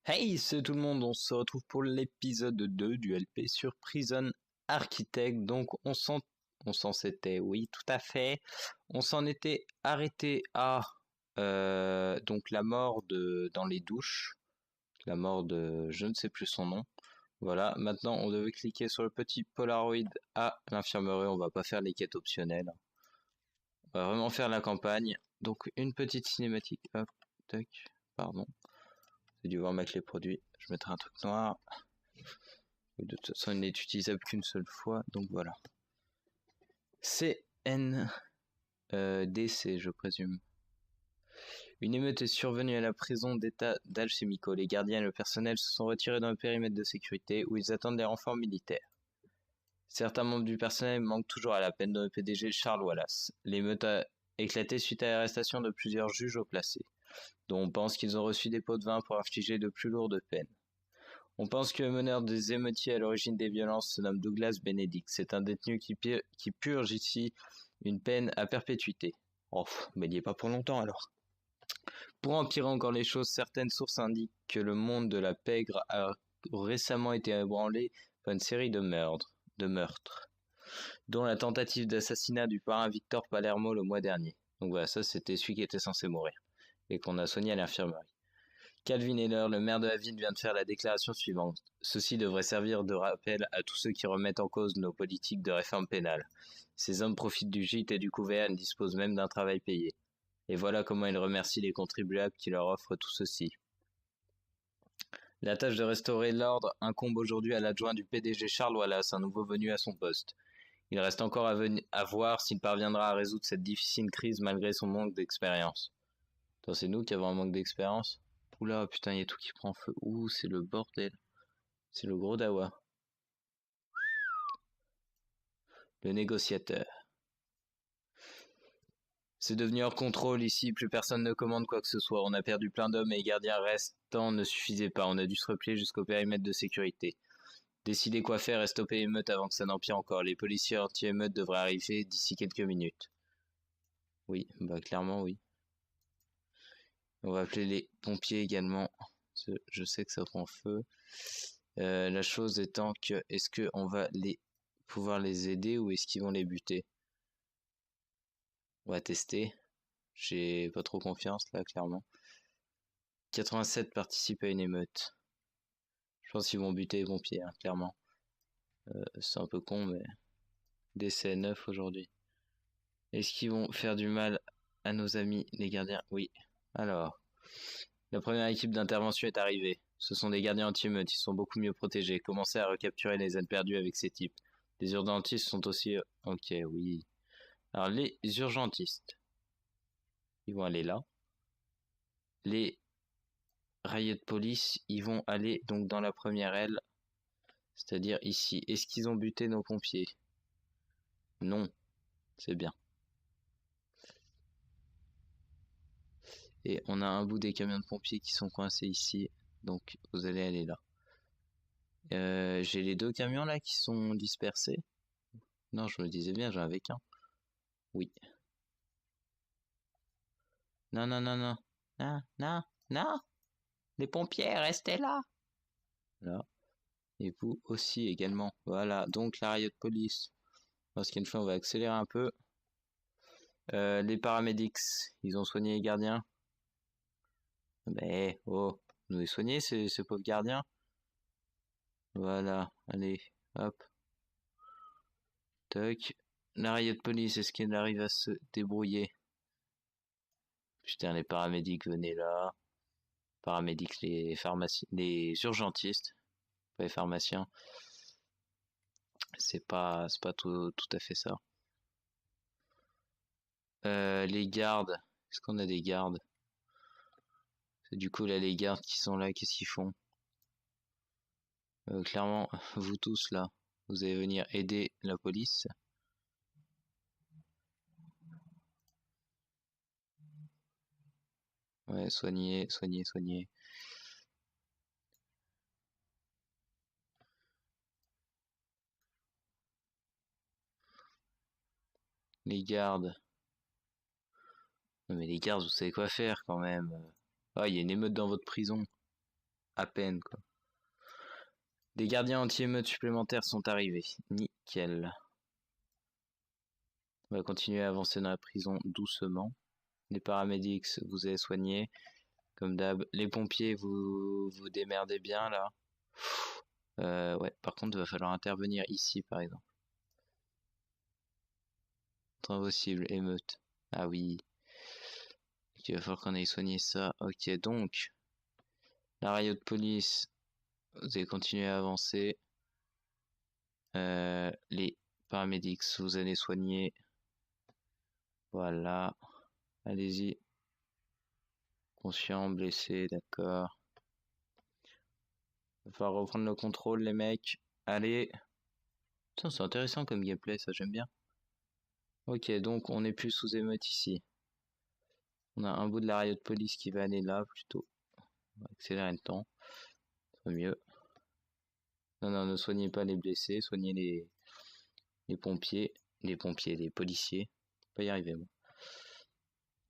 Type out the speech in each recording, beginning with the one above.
Hey, c'est tout le monde, on se retrouve pour l'épisode 2 du LP sur Prison Architect. Donc on s'en s'était, oui, tout à fait. On s'en était arrêté à donc la mort dans les douches, la mort de je ne sais plus son nom. Voilà, maintenant on devait cliquer sur le petit Polaroid à l'infirmerie. On va pas faire les quêtes optionnelles. On va vraiment faire la campagne. Donc une petite cinématique. Hop, tac, pardon. J'ai dû voir mettre les produits. Je mettrai un truc noir. De toute façon, il n'est utilisable qu'une seule fois, donc voilà. CNDC, je présume. Une émeute est survenue à la prison d'état d'Alchemico. Les gardiens et le personnel se sont retirés dans le périmètre de sécurité où ils attendent les renforts militaires. Certains membres du personnel manquent toujours à la peine dont le PDG Charles Wallace. L'émeute a éclaté suite à l'arrestation de plusieurs juges haut placés, dont on pense qu'ils ont reçu des pots de vin pour infliger de plus lourdes peines. On pense que le meneur des émeutiers à l'origine des violences se nomme Douglas Benedict. C'est un détenu qui purge ici une peine à perpétuité. Oh, mais il n'y est pas pour longtemps alors. Pour empirer encore les choses, certaines sources indiquent que le monde de la pègre a récemment été ébranlé par une série de meurtres, dont la tentative d'assassinat du parrain Victor Palermo le mois dernier. Donc voilà, ça c'était celui qui était censé mourir et qu'on a soigné à l'infirmerie. Calvin Heller, le maire de la ville, vient de faire la déclaration suivante. Ceci devrait servir de rappel à tous ceux qui remettent en cause nos politiques de réforme pénale. Ces hommes profitent du gîte et du couvert et ne disposent même d'un travail payé. Et voilà comment ils remercient les contribuables qui leur offrent tout ceci. La tâche de restaurer l'ordre incombe aujourd'hui à l'adjoint du PDG Charles Wallace, un nouveau venu à son poste. Il reste encore à voir s'il parviendra à résoudre cette difficile crise malgré son manque d'expérience. C'est nous qui avons un manque d'expérience. Oula, putain, il y a tout qui prend feu. Ouh, c'est le bordel. C'est le gros dawa. Le négociateur. C'est devenu hors contrôle ici, plus personne ne commande quoi que ce soit. On a perdu plein d'hommes et les gardiens restants ne suffisaient pas. On a dû se replier jusqu'au périmètre de sécurité. Décider quoi faire et stopper l'émeute avant que ça n'empire encore. Les policiers anti-émeute devraient arriver d'ici quelques minutes. Oui, bah clairement oui. On va appeler les pompiers également. Je sais que ça prend feu. La chose étant que, est-ce qu'on va pouvoir les aider ou est-ce qu'ils vont les buter? On va tester. J'ai pas trop confiance là, clairement. 87 participent à une émeute. Je pense qu'ils vont buter les pompiers, hein, clairement. C'est un peu con, mais décès 9 aujourd'hui. Est-ce qu'ils vont faire du mal à nos amis les gardiens? Oui. Alors, la première équipe d'intervention est arrivée. Ce sont des gardiens anti-émeute, ils sont beaucoup mieux protégés. Commencez à recapturer les aides perdues avec ces types. Les urgentistes sont aussi... Ok, oui. Alors, les urgentistes, ils vont aller là. Les riot police, ils vont aller donc dans la première aile, c'est-à-dire ici. Est-ce qu'ils ont buté nos pompiers? Non, c'est bien. Et on a un bout des camions de pompiers qui sont coincés ici, donc vous allez aller là. J'ai les deux camions là qui sont dispersés. Non, je me disais bien, j'en avais qu'un. Oui. Non, non, non, non. Non, non, non. Les pompiers, restez là. Là. Et vous aussi également. Voilà, donc la riot police. Parce qu'une fois, on va accélérer un peu. Les paramédics, ils ont soigné les gardiens. Mais, oh, nous les soigner ces pauvres gardiens. Voilà, allez, hop. Toc. La riot police, est-ce qu'elle arrive à se débrouiller? Putain, les paramédics, venez là. Paramédics, les pharmaciens, les urgentistes, pas les pharmaciens. C'est pas tout à fait ça. Les gardes, est-ce qu'on a des gardes? Du coup, là, les gardes qui sont là, qu'est-ce qu'ils font? Clairement, vous tous là, vous allez venir aider la police. Ouais, soigner, soigner, soigner. Les gardes. Non mais les gardes, vous savez quoi faire quand même. Ah, il y a une émeute dans votre prison. À peine, quoi. Des gardiens anti-émeutes supplémentaires sont arrivés. Nickel. On va continuer à avancer dans la prison doucement. Les paramédics, vous avez soigné. Comme d'hab. Les pompiers, vous vous démerdez bien là. Ouais, par contre, il va falloir intervenir ici, par exemple. Impossible, émeute. Ah oui. Il va falloir qu'on aille soigner ça. Ok, donc, la riot police, vous allez continuer à avancer. Les paramédics, vous allez soigner. Voilà. Allez-y. Conscient, blessé, d'accord. Il va falloir reprendre le contrôle, les mecs. Allez. Putain, c'est intéressant comme gameplay, ça j'aime bien. Ok, donc on n'est plus sous émeute ici. On a un bout de la riot police qui va aller là plutôt. On va accélérer le temps. C'est mieux. Non, non, ne soignez pas les blessés, soignez les pompiers. Les pompiers, les policiers. Pas y arriver, moi.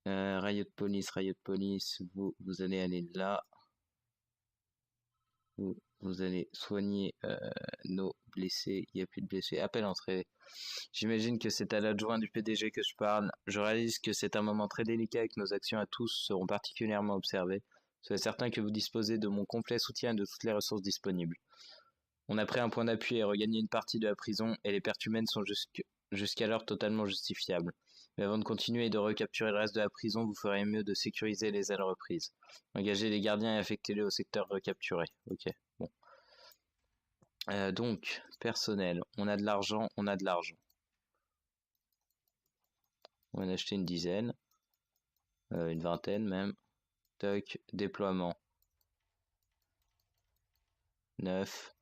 Riot police, vous allez aller là. Vous allez soigner nos blessés. Il n'y a plus de blessés. Appel entrée. J'imagine que c'est à l'adjoint du PDG que je parle. Je réalise que c'est un moment très délicat et que nos actions à tous seront particulièrement observées. Soyez certain que vous disposez de mon complet soutien et de toutes les ressources disponibles. On a pris un point d'appui et regagné une partie de la prison et les pertes humaines sont jusqu'alors totalement justifiables. Mais avant de continuer et de recapturer le reste de la prison, vous ferez mieux de sécuriser les ailes reprises. Engagez les gardiens et affectez-les au secteur recapturé. Ok, bon. Donc, personnel, on a de l'argent, on a de l'argent. On va en acheter une dizaine, une vingtaine même. Toc, déploiement. 9,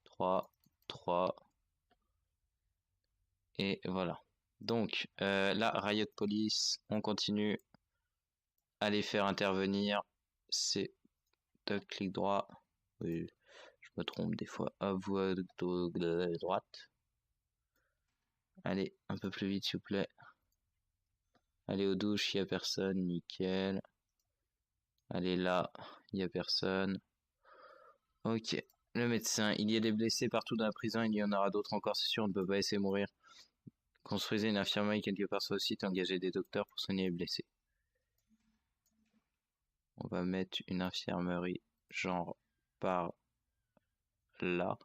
3, 3. Et voilà. Donc, là, Riot Police, on continue à les faire intervenir. C'est toc, clic droit. Oui, je me trompe des fois. À vous de droite. Allez, un peu plus vite, s'il vous plaît. Allez aux douches, il n'y a personne, nickel. Allez là, il n'y a personne. Ok, le médecin, il y a des blessés partout dans la prison, il y en aura d'autres encore, c'est sûr, on ne peut pas laisser mourir. Construisez une infirmerie quelque part sur le site, engagez des docteurs pour soigner les blessés. On va mettre une infirmerie genre par là.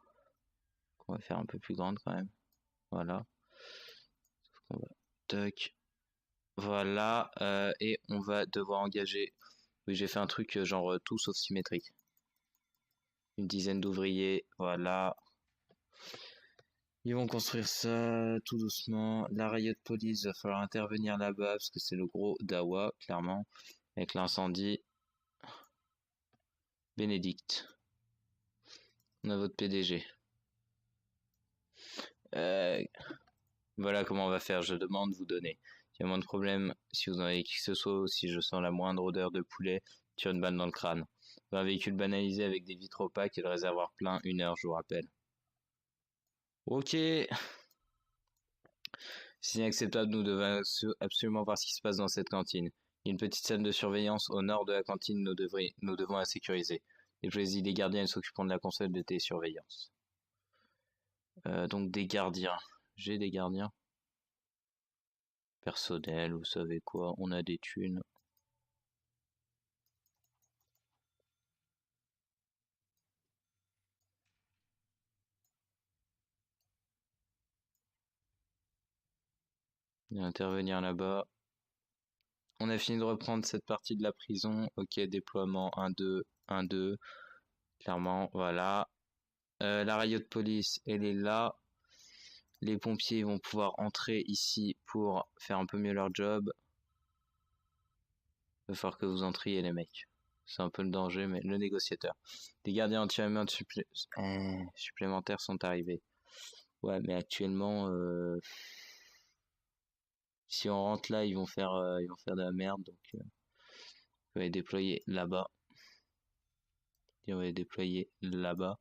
On va faire un peu plus grande quand même. Voilà. On va toc. Voilà. Et on va devoir engager. Oui, j'ai fait un truc genre tout sauf symétrique. Une dizaine d'ouvriers. Voilà. Ils vont construire ça tout doucement. La riot police, va falloir intervenir là-bas parce que c'est le gros dawa, clairement. Avec l'incendie. Bénédicte. On a votre PDG. Voilà comment on va faire. Je demande, vous donnez. S'il y a moins de problème, si vous en avez qui que ce soit, ou si je sens la moindre odeur de poulet, tire une balle dans le crâne. Un véhicule banalisé avec des vitres opaques et le réservoir plein, 1 heure, je vous rappelle. Ok. C'est inacceptable, nous devons absolument voir ce qui se passe dans cette cantine. Il y a une petite salle de surveillance au nord de la cantine, nous devons la sécuriser. Déployez des gardiens, ils s'occuperont de la console de télésurveillance. Donc des gardiens. J'ai des gardiens. Personnel, vous savez quoi, on a des thunes. Il va intervenir là-bas. On a fini de reprendre cette partie de la prison. Ok, déploiement 1-2, 1-2. Clairement, voilà. La riot police, elle est là. Les pompiers vont pouvoir entrer ici pour faire un peu mieux leur job. Il va falloir que vous entriez les mecs. C'est un peu le danger, mais le négociateur. Des gardiens anti-émeutes supplémentaires sont arrivés. Ouais, mais actuellement, si on rentre là, ils vont faire de la merde. Donc, on va les déployer là-bas. Et on va les déployer là-bas.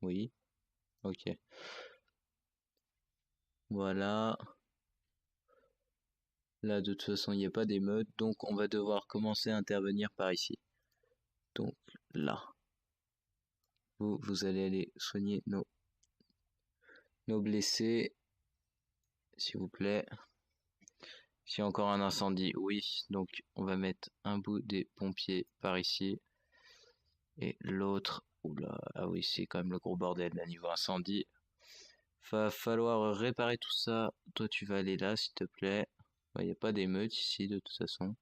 Oui. Ok. Voilà. Là, de toute façon, il n'y a pas d'émeute, donc on va devoir commencer à intervenir par ici. Donc là, vous allez aller soigner nos blessés, s'il vous plaît. S'il y a encore un incendie, oui. Donc on va mettre un bout des pompiers par ici. Et l'autre, oula, ah oui, c'est quand même le gros bordel là, niveau incendie. Va falloir réparer tout ça. Toi, tu vas aller là, s'il te plaît. Il n'y a pas d'émeute ici, de toute façon.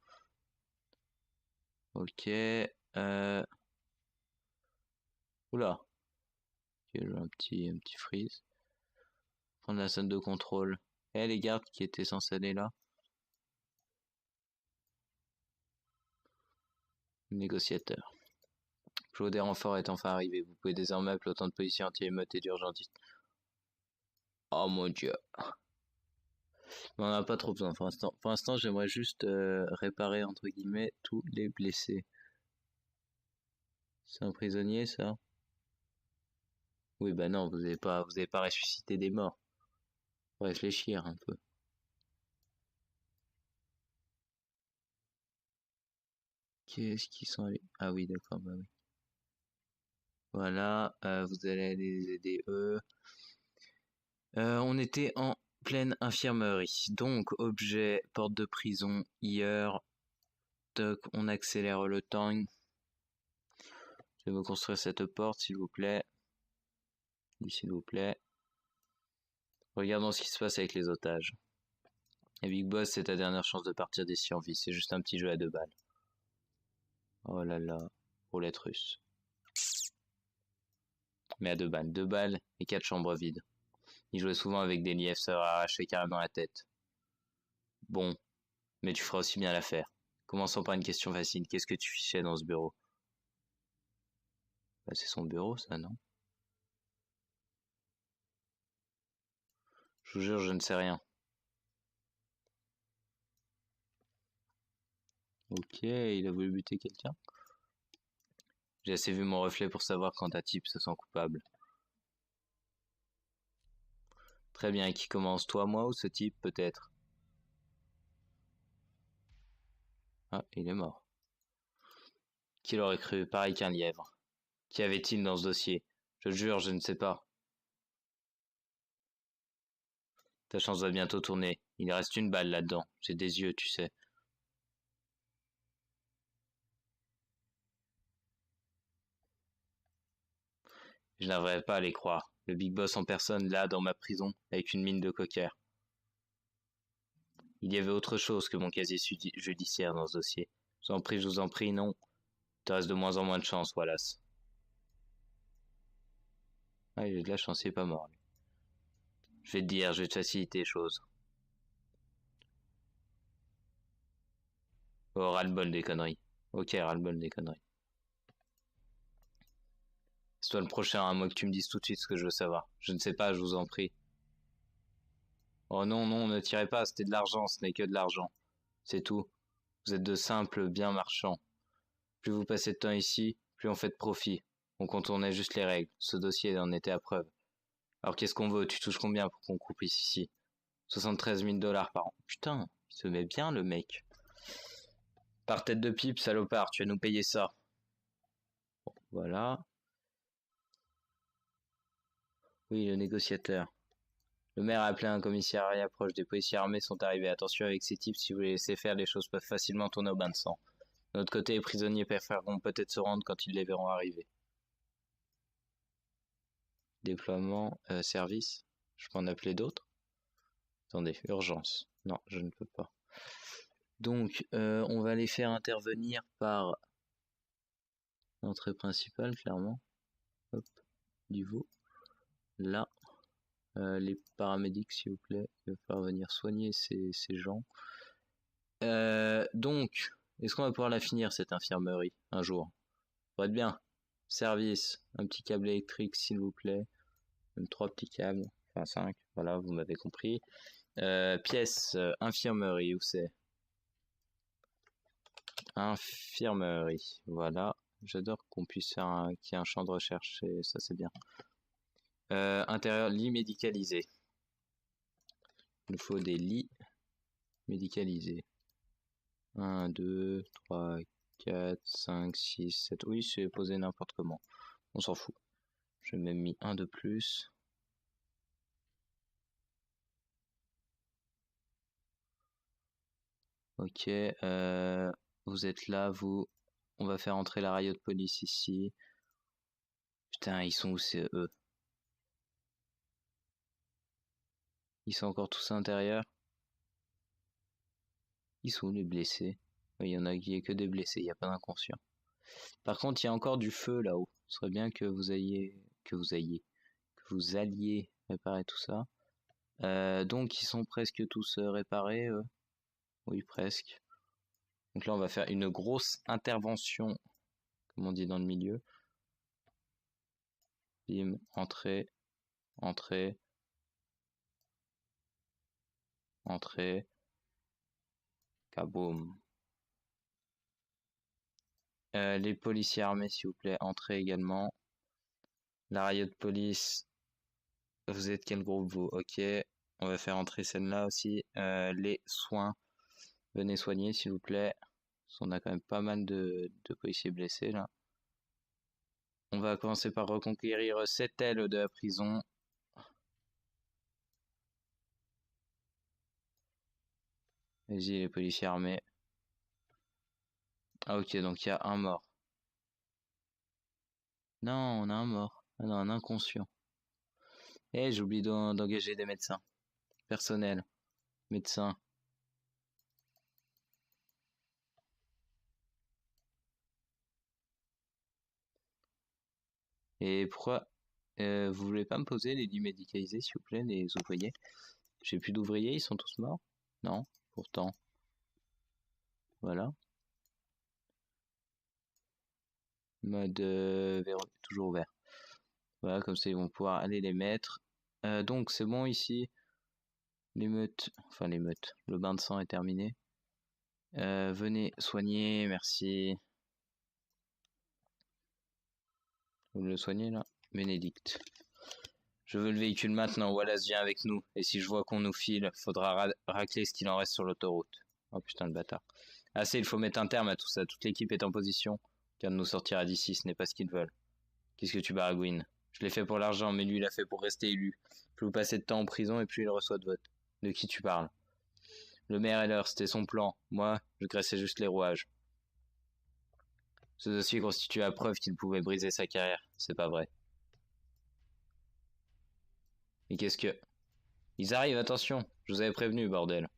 Ok. Oula. Ok, j'ai un petit freeze. Prendre la zone de contrôle. Eh, les gardes qui étaient censés aller là. Négociateur. Flot des renforts est enfin arrivé. Vous pouvez désormais appeler autant de policiers anti-émeute et d'urgentistes. Oh mon dieu. Mais on n'a pas trop besoin pour l'instant. Pour l'instant, j'aimerais juste réparer, entre guillemets, tous les blessés. C'est un prisonnier, ça? Oui, bah non, vous avez pas ressuscité des morts. Faut réfléchir un peu. Qu'est-ce qu'ils sont allés? Ah oui, d'accord, bah oui. Voilà, vous allez les aider eux. On était en pleine infirmerie. Donc, objet, porte de prison, hier. Toc, on accélère le temps. Je vais me construire cette porte, s'il vous plaît. S'il vous plaît. Regardons ce qui se passe avec les otages. Et Big Boss, c'est ta dernière chance de partir d'ici en vie. C'est juste un petit jeu à 2 balles. Oh là là. Roulette russe. Mais à 2 balles. 2 balles et 4 chambres vides. Il jouait souvent avec des liefs, ça leur arrachait carrément la tête. Bon. Mais tu feras aussi bien l'affaire. Commençons par une question facile. Qu'est-ce que tu fichais dans ce bureau? Bah, c'est son bureau, ça, non? Je vous jure, je ne sais rien. Ok, il a voulu buter quelqu'un. J'ai assez vu mon reflet pour savoir quand un type se sent coupable. Très bien, qui commence? Toi, moi ou ce type, peut-être? Ah, il est mort. Qui l'aurait cru? Pareil qu'un lièvre. Qu'y avait-il dans ce dossier? Je jure, je ne sais pas. Ta chance va bientôt tourner. Il reste une balle là-dedans. J'ai des yeux, tu sais. Je n'arriverai pas à les croire. Le Big Boss en personne, là, dans ma prison, avec une mine de cocker. Il y avait autre chose que mon casier judiciaire dans ce dossier. Je vous en prie, non. Il te reste de moins en moins de chance, Wallace. Ah, il a de la chance, il est pas mort, lui. Je vais te dire, je vais te faciliter les choses. Oh, ras-le-bol des conneries. Ok, ras-le-bol des conneries. C'est toi le prochain, à moi que tu me dises tout de suite ce que je veux savoir. Je ne sais pas, je vous en prie. Oh non, non, ne tirez pas, c'était de l'argent, ce n'est que de l'argent. C'est tout. Vous êtes de simples biens marchands. Plus vous passez de temps ici, plus on fait de profit. On contournait juste les règles. Ce dossier en était à preuve. Alors qu'est-ce qu'on veut? Tu touches combien pour qu'on coupe ici? 73 000 dollars par an. Putain, il se met bien le mec. Par tête de pipe, salopard, tu vas nous payer ça. Bon, voilà. Oui, le négociateur. Le maire a appelé un commissariat proche. Des policiers armés sont arrivés. Attention avec ces types, si vous les laissez faire, les choses peuvent facilement tourner au bain de sang. De notre côté, les prisonniers préféreront peut-être se rendre quand ils les verront arriver. Déploiement, service. Je peux en appeler d'autres? Attendez, urgence. Non, je ne peux pas. Donc, on va les faire intervenir par l'entrée principale, clairement. Hop, niveau. Là. Les paramédics, s'il vous plaît. Il va falloir venir soigner ces gens. Donc, est-ce qu'on va pouvoir la finir, cette infirmerie, un jour? Ça va être bien. Service, un petit câble électrique, s'il vous plaît. Même 3 petits câbles. Enfin 5, voilà, vous m'avez compris. Pièce, infirmerie, où c'est? Infirmerie, voilà. J'adore qu'on puisse faire qu'il y ait un champ de recherche, et ça c'est bien. Intérieur, lit médicalisé. Il nous faut des lits médicalisés. 1, 2, 3, 4, 5, 6, 7. Oui, c'est posé n'importe comment. On s'en fout. J'ai même mis un de plus. Ok, vous êtes là, vous. On va faire entrer la riot police ici. Putain, ils sont où, c'est eux? Ils sont encore tous à l'intérieur? Ils sont où les blessés? Il y en a qui est que des blessés, il n'y a pas d'inconscients. Par contre, il y a encore du feu là-haut. Ce serait bien que vous alliez réparer tout ça. Donc ils sont presque tous réparés. Oui, presque. Donc là, on va faire une grosse intervention, comme on dit dans le milieu. Bim, entrée, entrée, entrée, kaboum. Les policiers armés, s'il vous plaît, entrez également. La riot police, vous êtes quel groupe vous? Ok, on va faire entrer celle-là aussi. Les soins, venez soigner s'il vous plaît. Parce qu'on a quand même pas mal de policiers blessés là. On va commencer par reconquérir cette aile de la prison. Vas-y les policiers armés. Ah ok, donc il y a un mort. Non, on a un mort. Ah non, un inconscient. Eh, j'ai oublié d'engager des médecins. Personnel. Médecins. Et pourquoi vous voulez pas me poser les lits médicalisés, s'il vous plaît, les ouvriers? J'ai plus d'ouvriers, ils sont tous morts? Non, pourtant. Voilà. Mode toujours ouvert. Voilà, comme ça ils vont pouvoir aller les mettre. Donc c'est bon ici. L'émeute, enfin l'émeute, le bain de sang est terminé. Venez soigner, merci. Vous le soignez là? Bénédicte. Je veux le véhicule maintenant, Wallace vient avec nous. Et si je vois qu'on nous file, faudra racler ce qu'il en reste sur l'autoroute. Oh putain le bâtard. Assez, il faut mettre un terme à tout ça. Toute l'équipe est en position. Car de nous sortir d'ici, ce n'est pas ce qu'ils veulent. Qu'est-ce que tu baragouines? Je l'ai fait pour l'argent, mais lui il a fait pour rester élu. Plus vous passez de temps en prison et plus il reçoit de votes. De qui tu parles? Le maire est l'heure, c'était son plan. Moi, je graissais juste les rouages. Ce dossier constitue la preuve qu'il pouvait briser sa carrière. C'est pas vrai. Mais qu'est-ce que... Ils arrivent, attention. Je vous avais prévenu, bordel.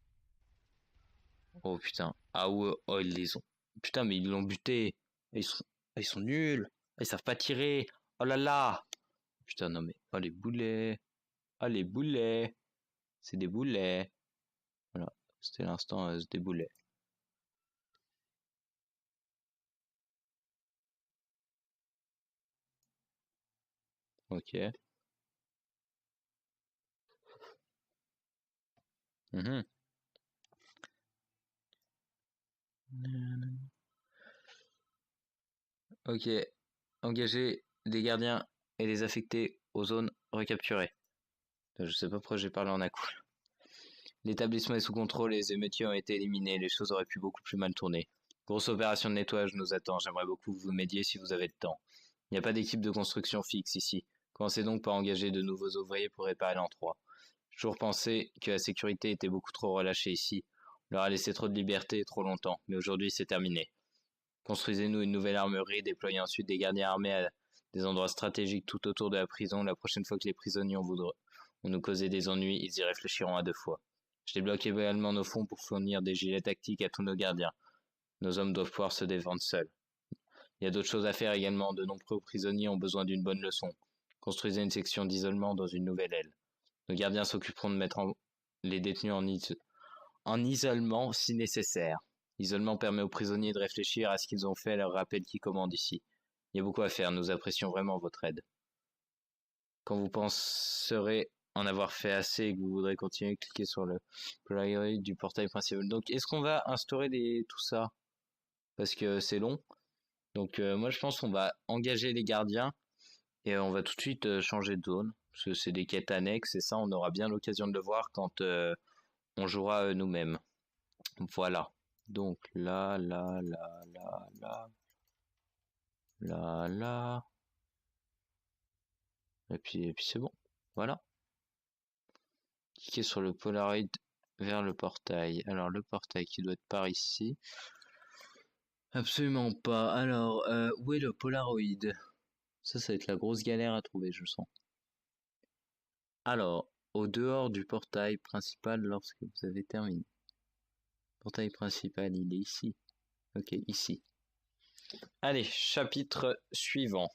Oh putain. Ah ouais, oh ils les ont. Putain, mais ils l'ont buté. Ils sont nuls. Ils savent pas tirer. Oh là là. Putain, non mais... Oh les boulets. Oh les boulets. C'est des boulets. Voilà. C'était l'instant, c'est des boulets. Ok. Mhm. Ok. Engager des gardiens et les affecter aux zones recapturées. Je sais pas pourquoi j'ai parlé en à-coup. L'établissement est sous contrôle et les émeutiers ont été éliminés. Les choses auraient pu beaucoup plus mal tourner. Grosse opération de nettoyage nous attend. J'aimerais beaucoup vous m'aidiez si vous avez le temps. Il n'y a pas d'équipe de construction fixe ici. Commencez donc par engager de nouveaux ouvriers pour réparer l'endroit. J'ai toujours pensé que la sécurité était beaucoup trop relâchée ici. On leur a laissé trop de liberté trop longtemps, mais aujourd'hui c'est terminé. Construisez-nous une nouvelle armerie, déployez ensuite des gardiens armés à des endroits stratégiques tout autour de la prison. La prochaine fois que les prisonniers ont nous causé des ennuis, ils y réfléchiront à deux fois. Je débloque également nos fonds pour fournir des gilets tactiques à tous nos gardiens. Nos hommes doivent pouvoir se défendre seuls. Il y a d'autres choses à faire également. De nombreux prisonniers ont besoin d'une bonne leçon. Construisez une section d'isolement dans une nouvelle aile. Nos gardiens s'occuperont de mettre les détenus en isolement si nécessaire. L'isolement permet aux prisonniers de réfléchir à ce qu'ils ont fait et leur rappelle qui commande ici. Il y a beaucoup à faire, nous apprécions vraiment votre aide. Quand vous penserez en avoir fait assez et que vous voudrez continuer, cliquez sur le plugin du portail principal. Donc est-ce qu'on va instaurer tout ça? Parce que c'est long. Donc moi je pense qu'on va engager les gardiens et on va tout de suite changer de zone. Parce que c'est des quêtes annexes et ça on aura bien l'occasion de le voir quand on jouera nous-mêmes. Voilà. Donc là. Et puis c'est bon. Voilà. Cliquez sur le Polaroid vers le portail. Alors le portail qui doit être par ici. Absolument pas. Alors, où est le Polaroid? Ça va être la grosse galère à trouver, je sens. Alors, au dehors du portail principal lorsque vous avez terminé. Portail principal, il est ici. Ok, ici. Allez, chapitre suivant.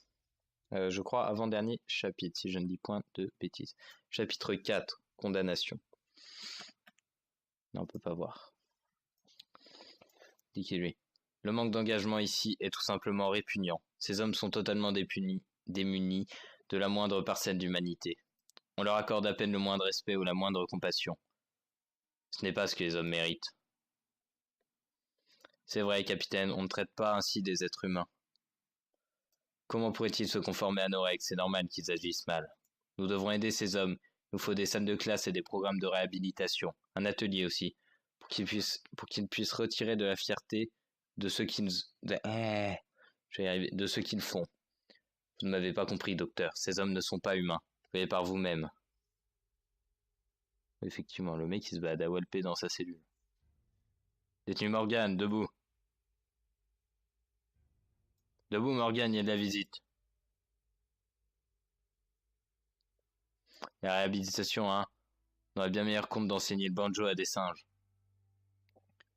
Je crois avant-dernier chapitre, si je ne dis point de bêtises. Chapitre 4, condamnation. Non, on peut pas voir. Cliquez-lui. Le manque d'engagement ici est tout simplement répugnant. Ces hommes sont totalement démunis de la moindre parcelle d'humanité. On leur accorde à peine le moindre respect ou la moindre compassion. Ce n'est pas ce que les hommes méritent. C'est vrai, capitaine, on ne traite pas ainsi des êtres humains. Comment pourraient-ils se conformer à nos règles? C'est normal qu'ils agissent mal. Nous devrons aider ces hommes. Il nous faut des salles de classe et des programmes de réhabilitation. Un atelier aussi, pour qu'ils puissent retirer de la fierté de ceux qui nous... Je vais y arriver. De ceux qu'ils font. Vous ne m'avez pas compris, docteur. Ces hommes ne sont pas humains. Voyez par vous-même. Effectivement, le mec il se balade à Walpé dans sa cellule. Détenu Morgan, debout. Debout Morgan, il y a de la visite. La réhabilitation, hein. On aurait bien meilleur compte d'enseigner le banjo à des singes.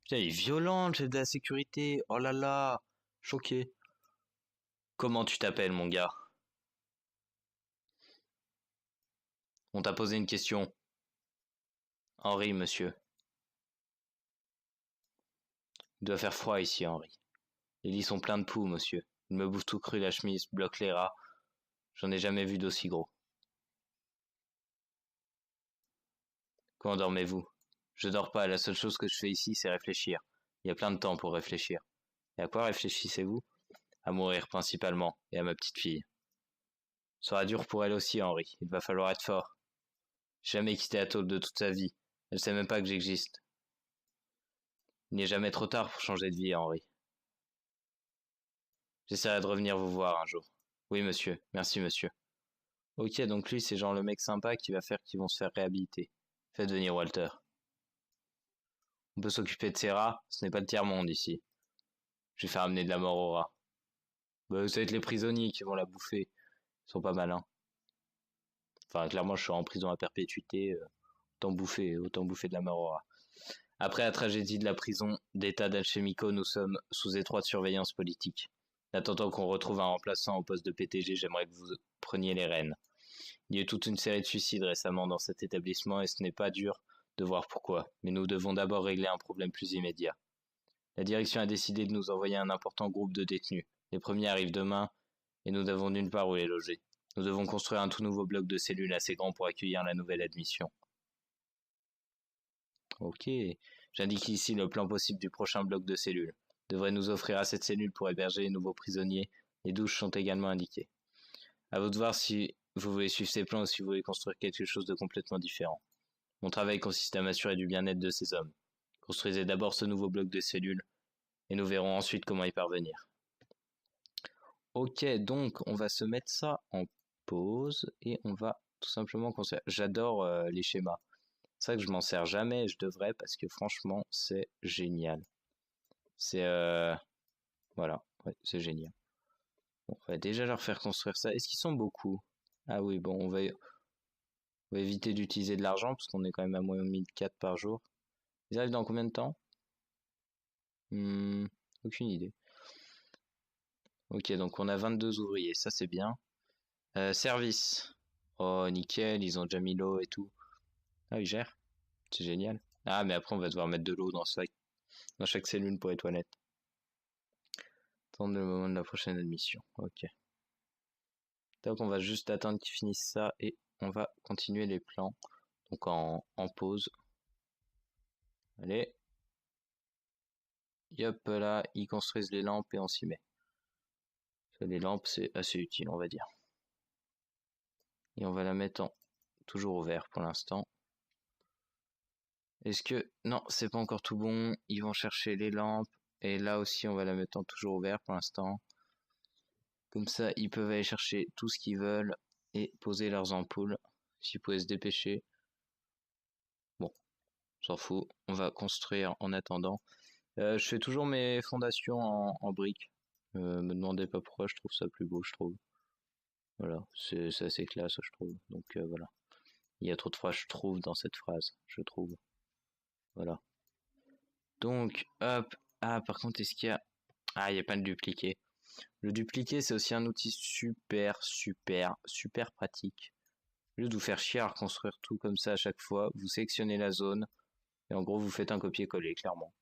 Putain, il est violent, le chef de la sécurité. Oh là là. Choqué. Comment tu t'appelles, mon gars? On t'a posé une question. Henri, monsieur. Il doit faire froid ici, Henri. Les lits sont pleins de poux, monsieur. Il me bouffe tout cru, la chemise bloque les rats. J'en ai jamais vu d'aussi gros. Comment dormez-vous? Je dors pas, la seule chose que je fais ici, c'est réfléchir. Il y a plein de temps pour réfléchir. Et à quoi réfléchissez-vous? À mourir, principalement, et à ma petite fille. Ce sera dur pour elle aussi, Henri. Il va falloir être fort. Jamais quitté Atoll de toute sa vie. Elle sait même pas que j'existe. Il n'est jamais trop tard pour changer de vie, Henri. J'essaierai de revenir vous voir un jour. Oui, monsieur. Merci, monsieur. Ok, donc lui, c'est genre le mec sympa qui va faire qu'ils vont se faire réhabiliter. Faites venir Walter. On peut s'occuper de ces rats, ce n'est pas le tiers-monde ici. Je vais faire amener de la mort aux rats. Bah, ça va être les prisonniers qui vont la bouffer. Ils sont pas malins. Enfin, clairement, je suis en prison à perpétuité. Autant bouffer de la mort aux rats. Après la tragédie de la prison d'État d'Alchemico, nous sommes sous étroite surveillance politique. Attendant qu'on retrouve un remplaçant au poste de PTG, j'aimerais que vous preniez les rênes. Il y a eu toute une série de suicides récemment dans cet établissement et ce n'est pas dur de voir pourquoi. Mais nous devons d'abord régler un problème plus immédiat. La direction a décidé de nous envoyer un important groupe de détenus. Les premiers arrivent demain et nous n'avons nulle part où les loger. Nous devons construire un tout nouveau bloc de cellules assez grand pour accueillir la nouvelle admission. Ok. J'indique ici le plan possible du prochain bloc de cellules. Devrait nous offrir à cette cellule pour héberger les nouveaux prisonniers. Les douches sont également indiquées. À vous de voir si vous voulez suivre ces plans ou si vous voulez construire quelque chose de complètement différent. Mon travail consiste à m'assurer du bien-être de ces hommes. Construisez d'abord ce nouveau bloc de cellules et nous verrons ensuite comment y parvenir. Ok, donc on va se mettre ça en pause et on va tout simplement construire. J'adore les schémas. C'est vrai que je m'en sers jamais, je devrais parce que franchement c'est génial. C'est voilà, ouais, c'est génial. Bon, on va déjà leur faire construire ça. Est-ce qu'ils sont beaucoup? Ah oui, bon, on va éviter d'utiliser de l'argent parce qu'on est quand même à moins de 1004 par jour. Ils arrivent dans combien de temps? Aucune idée. Ok, donc on a 22 ouvriers, ça c'est bien. Service. Oh, nickel, ils ont déjà mis l'eau et tout. Ah, ils gèrent. C'est génial. Ah, mais après on va devoir mettre de l'eau dans chaque cellule pour les toilettes. Attendre le moment de la prochaine admission. Ok. Donc on va juste attendre qu'ils finissent ça et on va continuer les plans. Donc en pause. Allez. Hop là, ils construisent les lampes et on s'y met. Les lampes c'est assez utile on va dire. Et on va la mettre en toujours ouvert pour l'instant. Est-ce que... Non, c'est pas encore tout bon. Ils vont chercher les lampes. Et là aussi, on va la mettre en toujours ouvert pour l'instant. Comme ça, ils peuvent aller chercher tout ce qu'ils veulent et poser leurs ampoules. S'ils pouvaient se dépêcher. Bon, on s'en fout. On va construire en attendant. Je fais toujours mes fondations en briques. Me demandez pas pourquoi, je trouve ça plus beau, je trouve. Voilà, c'est assez classe, je trouve. Donc voilà. Il y a trop de phrases, je trouve, dans cette phrase. Je trouve. Voilà. Donc, hop. Ah, par contre, est-ce qu'il y a... Ah, il n'y a pas de dupliqué. Le dupliqué, c'est aussi un outil super pratique. Au lieu de vous faire chier à reconstruire tout comme ça à chaque fois, vous sélectionnez la zone et en gros, vous faites un copier-coller, clairement.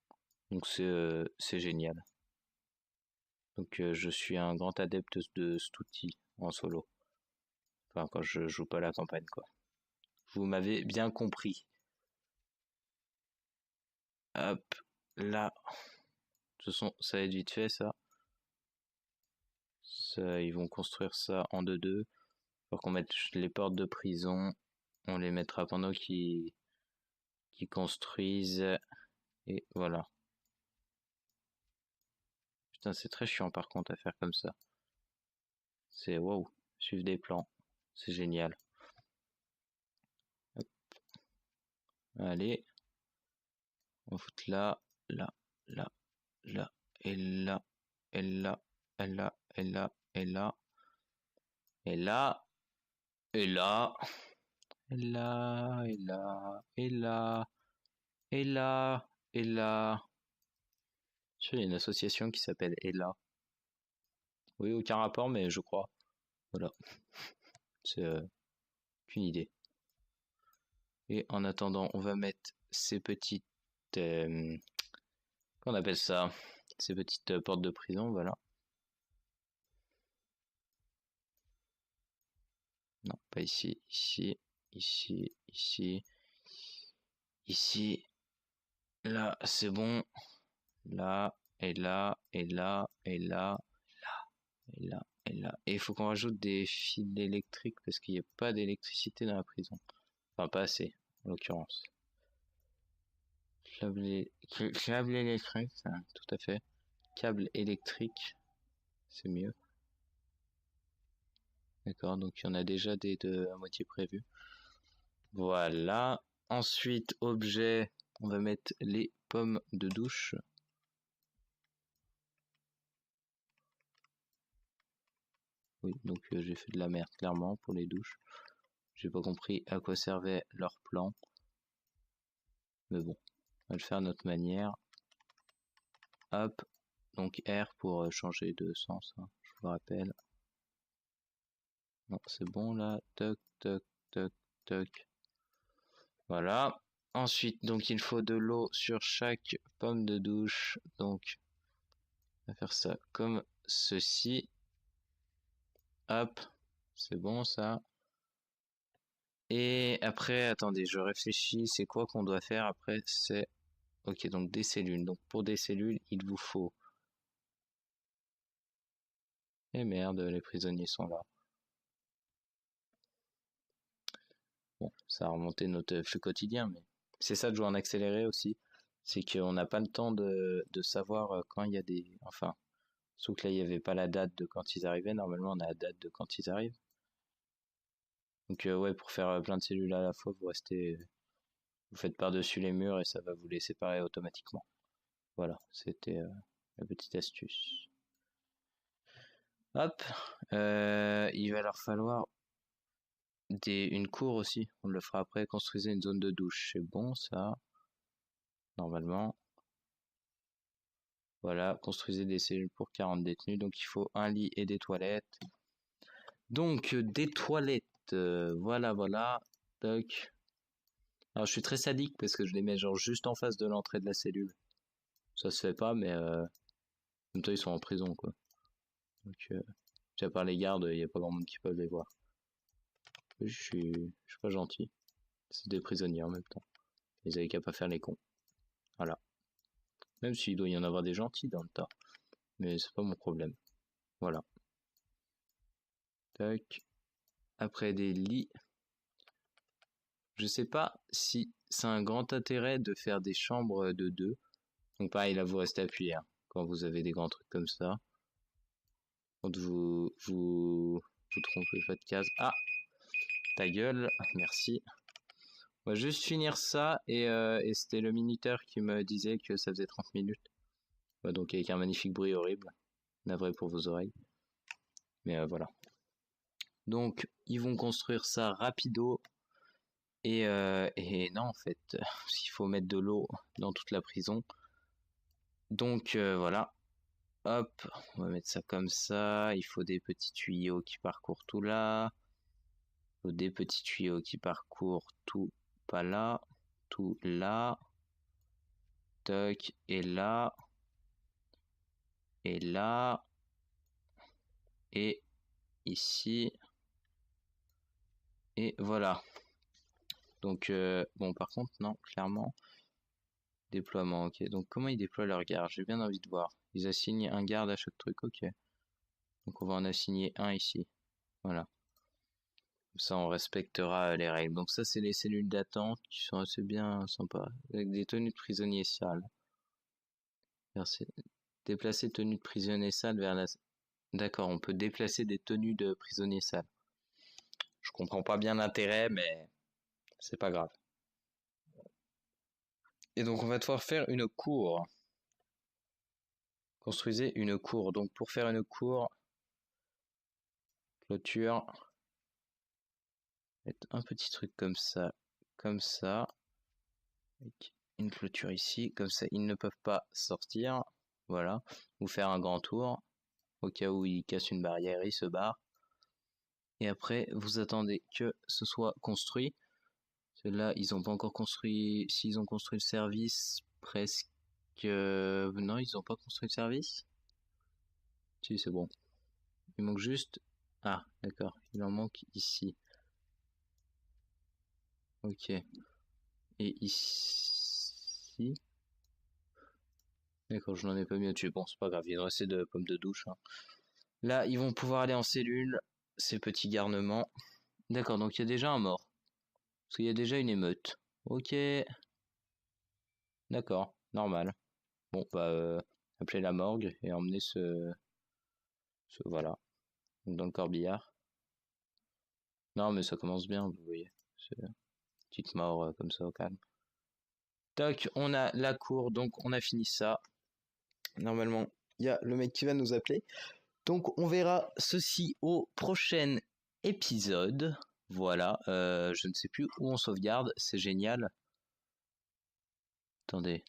Donc, c'est génial. Donc, je suis un grand adepte de cet outil en solo. Enfin, quand je joue pas la campagne, quoi. Vous m'avez bien compris. Hop, là. De toute façon, ça va être vite fait, ça. Ils vont construire ça en 2-2. Faut qu'on mette les portes de prison. On les mettra pendant qu'ils construisent. Et voilà. Putain, c'est très chiant par contre à faire comme ça. C'est waouh. Suivre des plans. C'est génial. Hop. Allez. On fout là, là, là, là, et là, et là, et là, et là, et là, et là, et là, et là, et là, et là, et là, et là. Je sais, il y a une association qui s'appelle Ella. Oui, aucun rapport, mais je crois. Voilà. C'est qu'une idée. Et en attendant, on va mettre ces petites... qu'on appelle ça? Ces petites portes de prison, voilà. Non, pas ici, ici, ici, ici, ici. Là, c'est bon. Là, et là, et là, et là, et là, et là. Et il faut qu'on rajoute des fils électriques parce qu'il n'y a pas d'électricité dans la prison. Enfin, pas assez, en l'occurrence. Câble électrique, ça, tout à fait. Câble électrique, c'est mieux. D'accord, donc il y en a déjà des de à moitié prévus. Voilà. Ensuite, objet, on va mettre les pommes de douche. Oui, donc j'ai fait de la merde, clairement, pour les douches. J'ai pas compris à quoi servait leur plan. Mais bon, on va le faire à notre manière. Hop. Donc R pour changer de sens, hein, je vous le rappelle. Non, c'est bon là. Toc, toc, toc, toc. Voilà. Ensuite, donc il faut de l'eau sur chaque pomme de douche. Donc, on va faire ça comme ceci. Hop. C'est bon ça. Et après, attendez, je réfléchis. C'est quoi qu'on doit faire après? C'est... Ok, donc des cellules. Donc pour des cellules, il vous faut... Eh merde, les prisonniers sont là. Bon, ça a remonté notre flux quotidien, mais c'est ça de jouer en accéléré aussi. C'est qu'on n'a pas le temps de savoir quand il y a des... Enfin, sauf que là, il n'y avait pas la date de quand ils arrivaient. Normalement, on a la date de quand ils arrivent. Donc ouais, pour faire plein de cellules à la fois, vous restez... Vous faites par-dessus les murs et ça va vous les séparer automatiquement. Voilà, c'était la petite astuce. Hop, il va leur falloir une cour aussi. On le fera après. Construisez une zone de douche. C'est bon ça. Normalement. Voilà, construisez des cellules pour 40 détenus. Donc il faut un lit et des toilettes. Donc des toilettes. Voilà, voilà. Toc. Alors je suis très sadique parce que je les mets genre juste en face de l'entrée de la cellule. Ça se fait pas, mais en même temps ils sont en prison quoi. Donc à part les gardes, il n'y a pas grand monde qui peut les voir. Je suis pas gentil. C'est des prisonniers en même temps. Ils avaient qu'à pas faire les cons. Voilà. Même s'il doit y en avoir des gentils dans le tas. Mais c'est pas mon problème. Voilà. Tac. Après des lits. Je sais pas si c'est un grand intérêt de faire des chambres de 2. Donc pareil, là, vous restez appuyé hein, quand vous avez des grands trucs comme ça. Quand vous trompez pas de case. Ah, ta gueule, merci. On va juste finir ça et c'était le minuteur qui me disait que ça faisait 30 minutes. Ouais, donc avec un magnifique bruit horrible. Navré pour vos oreilles. Mais voilà. Donc ils vont construire ça rapido. Et non en fait, il faut mettre de l'eau dans toute la prison. Donc voilà. Hop, on va mettre ça comme ça. Il faut des petits tuyaux qui parcourent tout là. Il faut des petits tuyaux qui parcourent tout pas là. Tout là. Toc. Et là. Et là. Et ici. Et voilà. Donc, bon, par contre, non, clairement. Déploiement, ok. Donc, comment ils déploient leur garde? J'ai bien envie de voir. Ils assignent un garde à chaque truc, ok. Donc, on va en assigner un ici. Voilà. Comme ça, on respectera les règles. Donc, ça, c'est les cellules d'attente qui sont assez bien sympas. Avec des tenues de prisonniers sales. Déplacer tenues de prisonniers sales vers la... D'accord, on peut déplacer des tenues de prisonniers sales. Je comprends pas bien l'intérêt, mais c'est pas grave. Et donc on va devoir faire une cour. Construisez une cour. Donc pour faire une cour, clôture, mettre un petit truc comme ça, avec une clôture ici, comme ça ils ne peuvent pas sortir. Voilà. Ou faire un grand tour. Au cas où ils cassent une barrière, ils se barrent. Et après, vous attendez que ce soit construit. Ceux-là, ils n'ont pas encore construit. S'ils ont construit le service, presque. Non, ils n'ont pas construit le service. Si, c'est bon. Il manque juste. Ah, d'accord. Il en manque ici. Ok. Et ici. D'accord, je n'en ai pas mis au-dessus. Bon, c'est pas grave. Il doit rester de pommes de douche. Hein. Là, ils vont pouvoir aller en cellule. Ces petits garnements. D'accord, donc il y a déjà un mort. Parce qu'il y a déjà une émeute. Ok. D'accord, normal. Bon, bah, appeler la morgue et emmener voilà. Donc dans le corbillard. Non, mais ça commence bien, vous voyez. C'est une petite mort comme ça au calme. Toc, on a la cour, donc on a fini ça. Normalement, il y a le mec qui va nous appeler. Donc on verra ceci au prochain épisode. Voilà, je ne sais plus où on sauvegarde, c'est génial. Attendez.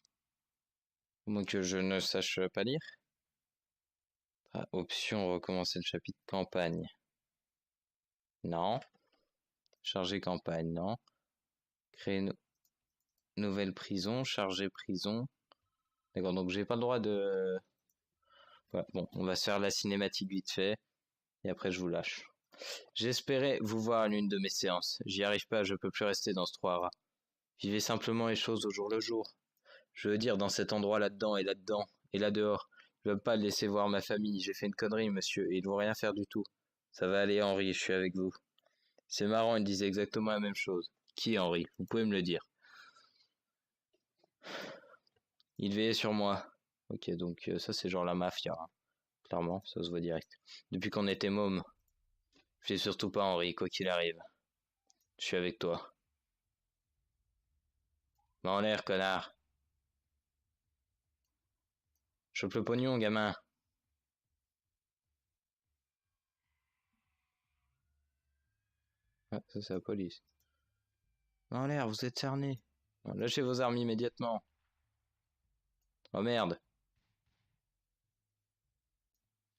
Au moins que je ne sache pas lire. Ah, option, recommencer le chapitre campagne. Non. Charger campagne, non. Créer une nouvelle prison, charger prison. D'accord, donc j'ai pas le droit de... Ouais, bon, on va se faire la cinématique vite fait. Et après je vous lâche. J'espérais vous voir à l'une de mes séances. J'y arrive pas, je peux plus rester dans ce trou à rats. Vivez simplement les choses au jour le jour. Je veux dire, dans cet endroit là-dedans et là-dedans et là-dehors. Je veux pas laisser voir ma famille. J'ai fait une connerie, monsieur, et ils vont rien faire du tout. Ça va aller, Henri, je suis avec vous. C'est marrant, il disait exactement la même chose. Qui, Henri? Vous pouvez me le dire. Il veillait sur moi. Ok, donc ça c'est genre la mafia. Hein. Clairement, ça se voit direct. Depuis qu'on était môme. Fais surtout pas, Henri, quoi qu'il arrive. Je suis avec toi. Mets en l'air, connard. Chope le pognon, gamin. Ah, ça c'est la police. Mets en l'air, vous êtes cerné. Bon, lâchez vos armes immédiatement. Oh merde.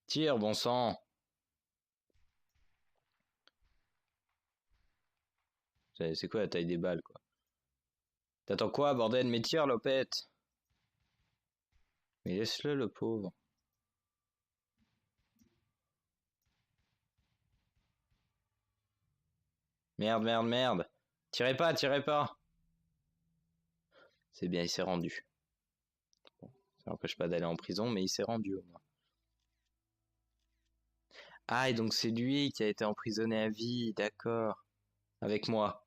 Tire, bon sang. C'est quoi la taille des balles, quoi? T'attends quoi, bordel? Mais tire, Lopette. Mais laisse-le, le pauvre. Merde, merde, merde. Tirez pas, tirez pas. C'est bien, il s'est rendu. Bon, ça n'empêche pas d'aller en prison, mais il s'est rendu au moins. Ah, et donc c'est lui qui a été emprisonné à vie, d'accord. Avec moi.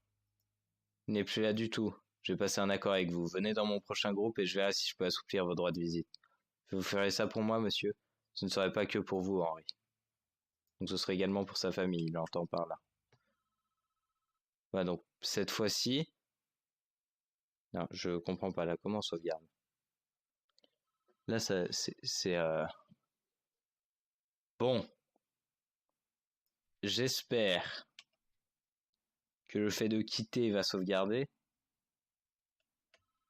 Il n'est plus là du tout. J'ai passé un accord avec vous. Venez dans mon prochain groupe et je verrai si je peux assouplir vos droits de visite. Vous ferez ça pour moi, monsieur? Ce ne serait pas que pour vous, Henri. Donc ce serait également pour sa famille, il entend par là. Voilà, donc cette fois-ci... Non, je comprends pas là, comment on sauvegarde? Là, ça, c'est... Bon. J'espère que le fait de quitter va sauvegarder.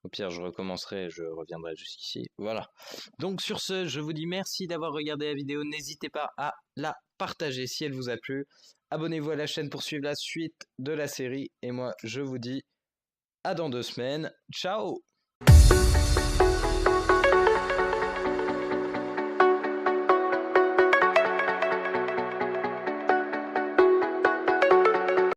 Au pire, je recommencerai, je reviendrai jusqu'ici. Voilà. Donc sur ce, je vous dis merci d'avoir regardé la vidéo. N'hésitez pas à la partager si elle vous a plu. Abonnez-vous à la chaîne pour suivre la suite de la série. Et moi, je vous dis à dans 2 semaines. Ciao!